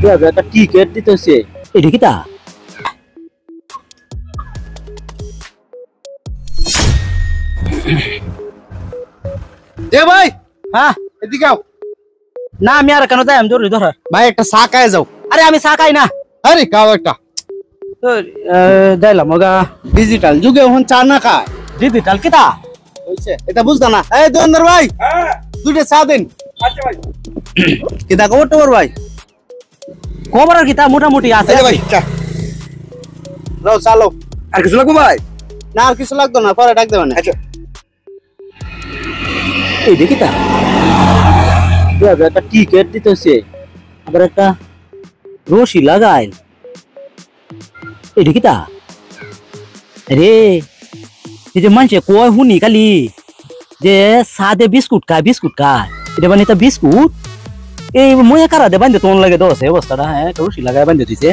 একটা টিকেট দিতেছে এটা কিটা এ ভাই হ্যাঁ এদিকে আও না আমি আর কেন যাই আমি জরুরি ধর ভাই একটা চা খায় যাও আরে আমি চা খাই না আরে খাও একটা যাইলাম ওগা ডিজিটাল যুগে এখন চা না খায় ডিজিটাল কিটা হইছে এটা বুঝতা না এই দোকানদার ভাই হ্যাঁ দুইটা চা দেন আচ্ছা ভাই কিটা খবর টবর ভাই খবর আর কিটা মোটামুটি আছে এই ভাই চা লাও চা লাও আর কিছু লাগবে ভাই না আর কিছু লাগতো না পরে ডাক দেবেন আচ্ছা এই দেখিতা একটা টিকেট দিতেছে আবার একটা রশি লাগাই এই দেখিতা রে এই যে মানুষে কয় শুনি কালি যে সাদে বিস্কুট খায় এটা মানে এটা বিস্কুট এই মই কারা দে বান্ধে তোন লাগে দোষ অবস্থাটা হ্যাঁ রশি লাগাই বান্ধে দিছে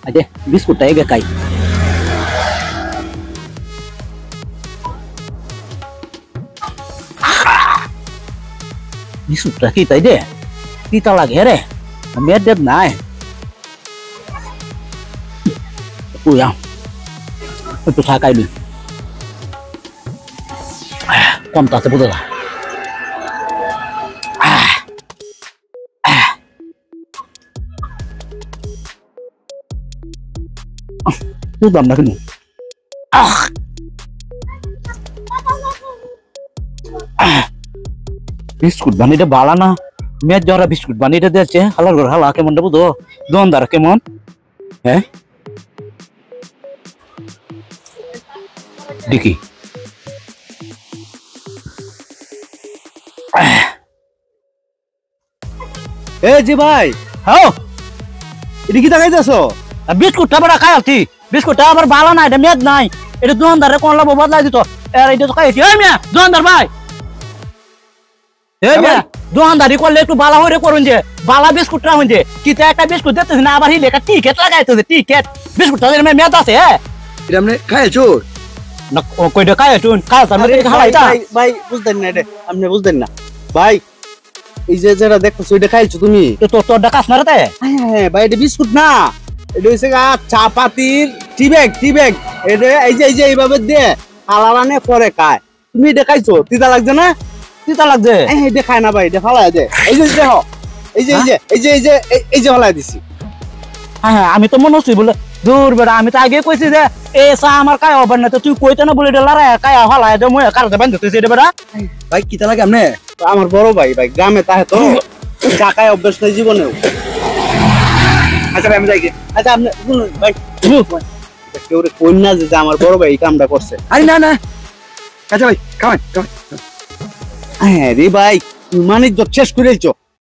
আজে বিস্কুটটা এগে খাই বিস্কুটটা কি তাই দে তিতা লাগে রে মেয়ের দেব নাই উয়া একটু চা খাইলি কম তাতে বোঝা না বুঝলাম না কিন্তু বিস্কুট বানিয়ে বালা না মেয়ের যারা বিস্কুট বানিয়ে দিয়েছে হালার ঘর হালা কেমন বুঝো দোকানদার কেমন হ্যাঁ দেখি এ জি ভাই হ্যাঁ এটা কি দেখাইতেছো বিস্কুটটা বড় খাই আছি বিস্কুটটা আবার বালা না এটা মেদ নাই এটা দোকানদারে কোন লাভ বদলাই দিত আর এটা তো খাইছি এই মিয়া দোকানদার ভাই এই মিয়া দোকানদারি করলে একটু বালা হইরে করুন যে বালা বিস্কুটটা হইন যে কিতে একটা বিস্কুট দিতেছ না আবার হিলে একটা টিকেট লাগাইতেছে টিকেট বিস্কুটটা এর মেদ আছে হ্যাঁ এটা আপনি খাইছো না কইটা খাই তুই খাই তাহলে খালাইতা ভাই বুঝতেন না এটা আপনি বুঝতেন না ভাই এই যে যেটা দেখতেছো এটা খাইছো তুমি তো তোর ডাকাস না রে হ্যাঁ ভাই এটা বিস্কুট না এটা হইছে চা পাতির টি ব্যাগ এটা এই যে এইভাবে দিয়ে হালারানে পরে খায় তুমি এটা খাইছো তিতা লাগছে না তিতা লাগছে এটা খায় না ভাই এটা ফালাই দে এই যে দেখো এই যে ফালাই দিছি হ্যাঁ আমি তো মনে হচ্ছি বলে দূর বেড়া আমি তো আগে কইছি যে এ চা আমার কায় হবার না তো তুই কইতে না বলে এটা লড়াই কায় হলায় দে মই কারতে বান্ধতেছি এটা বেড়া ভাই কিতা লাগে আপনি আমার বড় ভাই গ্রামে তাহে তো টাকায় অভ্যাস নেই জীবনেও আচ্ছা ভাই আমি যাই আচ্ছা আপনি শুনুন ভাই কেউ রে কই না যে আমার বড় ভাই এই কামটা করছে আরে না না আচ্ছা ভাই খাওয়ান হ্যাঁ রে ভাই তুমি মানিজ্য শেষ করেছো